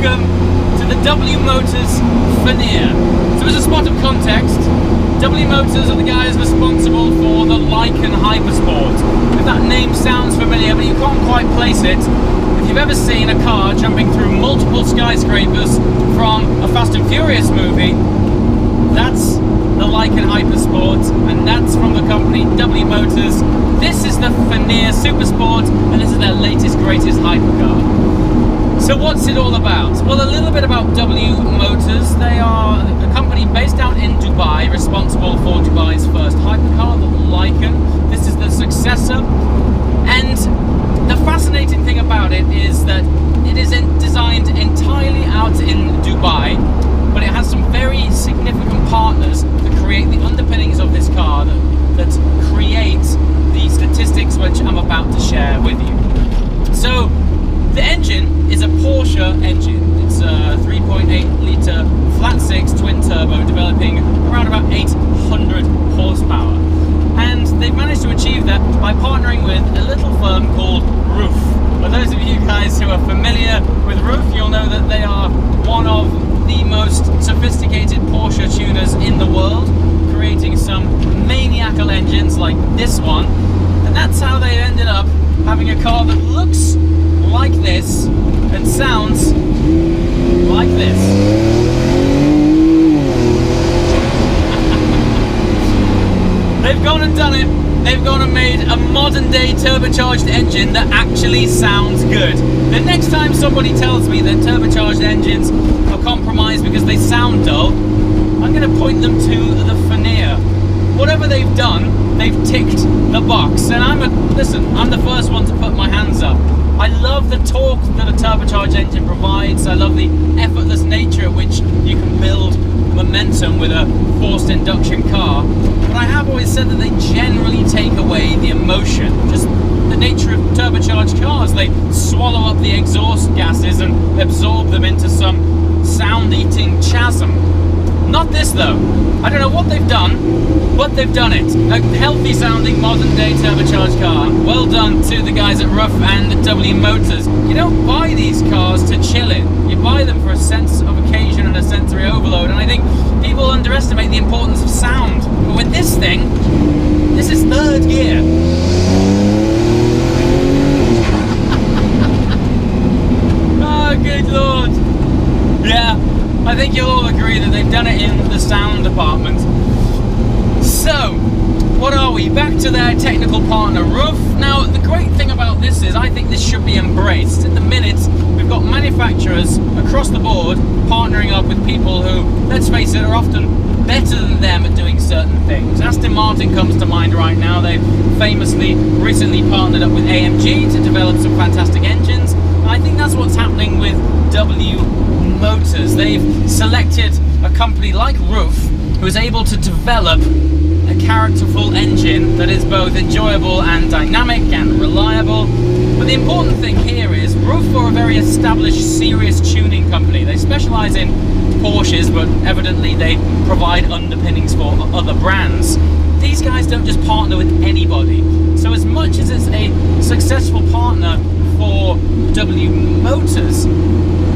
welcome to the W Motors Fenir. So as a spot of context, W Motors are the guys responsible for the Lykan Hypersport. If that name sounds familiar, but you can't quite place it, if you've ever seen a car jumping through multiple skyscrapers from a Fast and Furious movie, that's the Lykan Hypersport, and that's from the company W Motors. This is the Fenir Supersport, and this is their latest, greatest hypercar. So what's it all about? Well, a little bit about W Motors. They are a company based out in Dubai, responsible for Dubai's first hypercar, the Lykan. This is the successor. And the fascinating thing about it is that it is designed entirely out in Dubai, but it has some very significant partners that create the underpinnings of this car that create the statistics which I'm about to share with you. So, the engine is a Porsche engine. It's a 3.8 litre flat six twin turbo developing around about 800 horsepower. And they've managed to achieve that by partnering with a little firm called Roof. For those of you guys who are familiar with Roof, you'll know that they are one of the most sophisticated Porsche tuners in the world, creating some maniacal engines like this one. And that's how they ended up having a car that looks like this and sounds like this. They've gone and done it. They've gone and made a modern day turbocharged engine that actually sounds good. The next time somebody tells me that turbocharged engines are compromised because they sound dull, I'm going to point them to the Fenir. Whatever they've done, they've ticked the box. And I'm the first one to put my hands up. I love the torque that a turbocharged engine provides. I love the effortless nature at which you can build momentum with a forced induction car. But I have always said that they generally take away the emotion. Just the nature of turbocharged cars. They swallow up the exhaust gases and absorb them into some sound-eating chasm. Not this though. I don't know what they've done, but they've done it. A healthy sounding modern day turbocharged car. Well done to the guys at Roof and W Motors. You don't buy these cars to chill in. You buy them for a sense of occasion and a sensory overload. And I think people underestimate the importance of sound. But with this thing, this is third gear. Oh, good lord. Yeah. I think you'll all agree that they've done it in the sound department. So, what are we? Back to their technical partner, Roof. Now, the great thing about this is I think this should be embraced. At the minute, we've got manufacturers across the board partnering up with people who, let's face it, are often better than them at doing certain things. Aston Martin comes to mind right now. They've famously recently partnered up with AMG to develop some fantastic engines. And I think that's what's happening with W Motors. They've selected a company like Roof who is able to develop a characterful engine that is both enjoyable and dynamic and reliable. But the important thing here is Roof are a very established, serious tuning company. They specialize in Porsches, but evidently they provide underpinnings for other brands. These guys don't just partner with anybody. So as much as it's a successful partner for W Motors,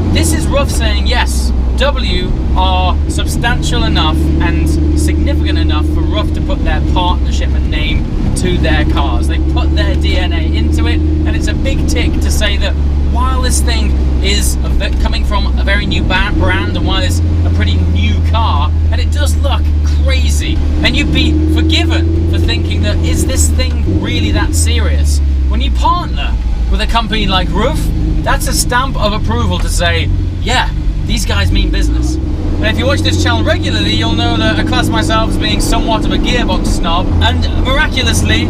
this is Roof saying, yes, W are substantial enough and significant enough for Roof to put their partnership and name to their cars. They put their DNA into it, and it's a big tick to say that while this thing is coming from a very new brand, and while it's a pretty new car, and it does look crazy, and you'd be forgiven for thinking that, is this thing really that serious? When you partner with a company like Roof, that's a stamp of approval to say, yeah, these guys mean business. And if you watch this channel regularly, you'll know that I class myself as being somewhat of a gearbox snob, and miraculously,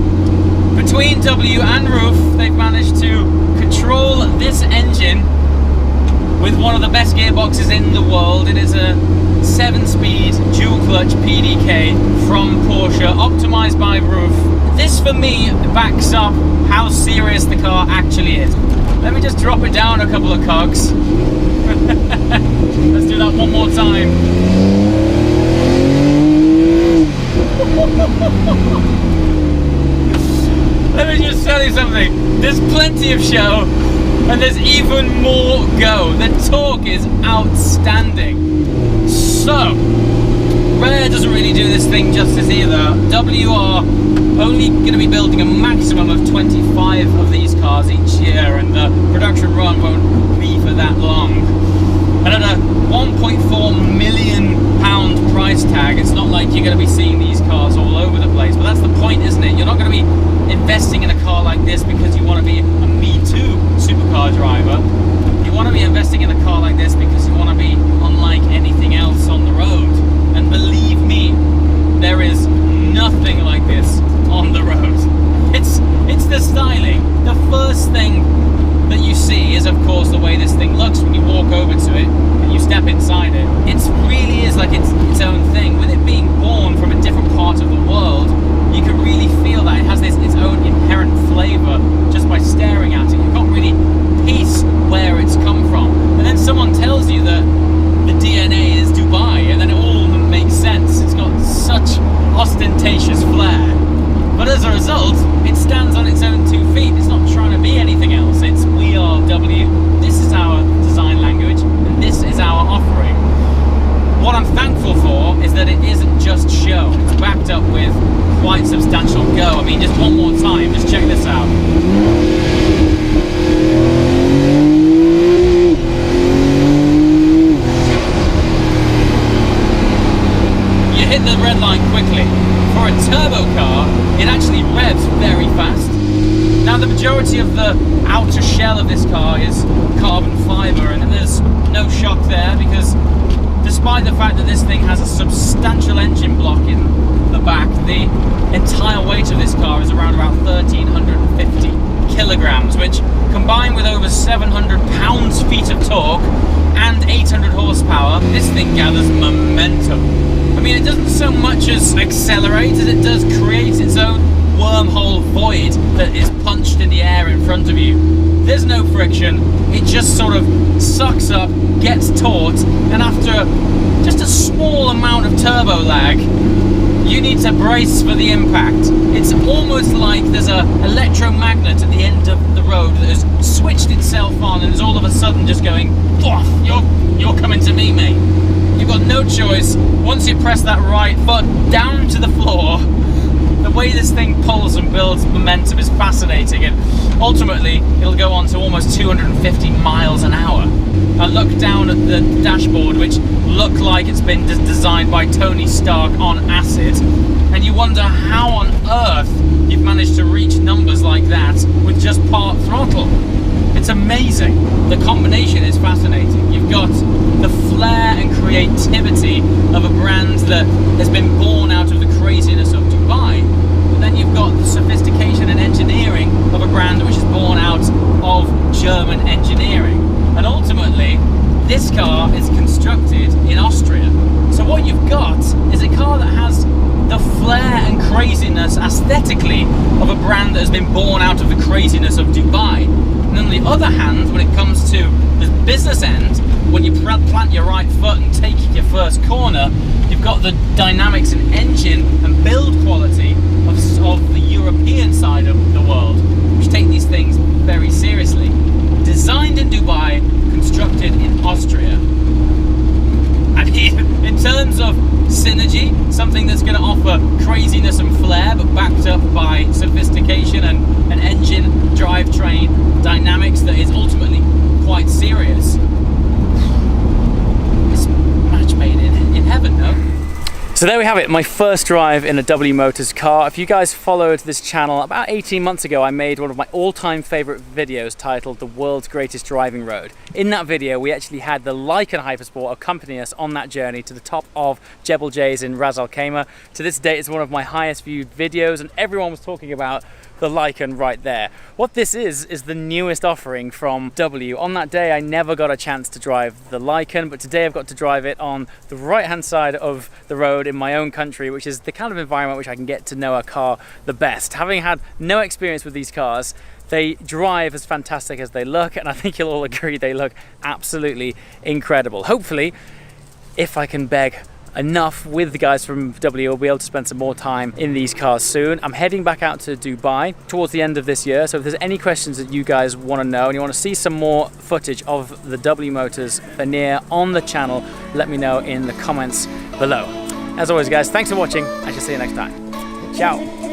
between W and Roof, they've managed to control this engine with one of the best gearboxes in the world. It is a 7-speed dual-clutch PDK from Porsche, optimized by Roof. This, for me, backs up how serious the car actually is. Let me just drop it down a couple of cogs. Let's do that one more time. Let me just tell you something. There's plenty of show, and there's even more go. The torque is outstanding. So, Rare doesn't really do this thing justice either. W are only going to be building a maximum of 25 of these cars each year, and the production run won't be for that long. And at a £1.4 million price tag, it's not like you're going to be seeing these cars all over the place. But that's the point, isn't it? You're not going to be investing in a car like this because you want to be a Me Too supercar driver. You want to be investing in a car like this because you want to be unlike anything else on the road. And believe me, there is nothing like this on the road. It's the styling. The first thing that you see is, of course, the way this thing looks when you walk over to it and you step inside it. It really is like its own thing. With it being born from a different part of the world, you can really feel that it has its own inherent flavour just by staring at it. You can't really piece where it's come from. And then someone tells you that the DNA is Dubai, and then it all makes sense. It's got such ostentatious flair. But as a result, it stands on its own 2 feet. It's not trying to be anything else. It's we are W. This is our design language, and this is our offering. What I'm thankful for is that it isn't just show. It's backed up with quite substantial go. I mean, just one more time, just check this out. You hit the red line quickly. For a turbo car, it actually revs very fast. Now, the majority of the outer shell of this car is carbon fiber, and there's no shock there because despite the fact that this thing has a substantial engine block in the back, the entire weight of this car is around about 1,350 kilograms, which combined with over 700 pounds-feet of torque and 800 horsepower, this thing gathers momentum. I mean, it doesn't so much as accelerate as it does create its own wormhole void that is punched in the air in front of you. There's no friction, it just sort of sucks up, gets taut, and after just a small amount of turbo lag, you need to brace for the impact. It's almost like there's an electromagnet at the end of the road that has switched itself on and is all of a sudden just going, you're coming to me, mate. You've got no choice. Once you press that right foot down to the floor, the way this thing pulls and builds momentum is fascinating, and ultimately it'll go on to almost 250 miles an hour. I look down at the dashboard, which look like it's been designed by Tony Stark on acid, and you wonder how on earth you've managed to reach numbers like that with just part throttle. It's amazing. The combination is fascinating. You've got the flair and creativity of a brand that has been born out of the craziness of Dubai, but then you've got the sophistication and engineering of a brand which is born out of German engineering. And ultimately, this car is constructed in Austria. So what you've got is a car that has the flair and craziness aesthetically of a brand that has been born out of the craziness of Dubai. And on the other hand, when it comes to the business end, when you plant your right foot and take your first corner, you've got the dynamics and engine and build quality of the European side of the world, which take these things very seriously. Designed in Dubai, constructed in Austria. And in terms of synergy, something that's going to offer craziness and flair, but backed up by sophistication and an engine drivetrain dynamics that is ultimately quite serious. It's a match made in heaven, no? So there we have it, my first drive in a W Motors car. If you guys followed this channel, about 18 months ago I made one of my all-time favourite videos titled The World's Greatest Driving Road. In that video we actually had the Lykan Hypersport accompany us on that journey to the top of Jebel Jais in Ras Al Khaimah. To this day it's one of my highest viewed videos, and everyone was talking about the Lykan right there. What this is the newest offering from W. On that day I never got a chance to drive the Lykan, but today I've got to drive it on the right hand side of the road in my own country, which is the kind of environment which I can get to know a car the best. Having had no experience with these cars, they drive as fantastic as they look, and I think you'll all agree they look absolutely incredible. Hopefully, if I can beg enough with the guys from W. We'll be able to spend some more time in these cars soon. I'm heading back out to Dubai towards the end of this year, so if there's any questions that you guys want to know and you want to see some more footage of the W Motors Veneer on the channel, let me know in the comments below. As always guys, thanks for watching. I shall see you next time. Ciao.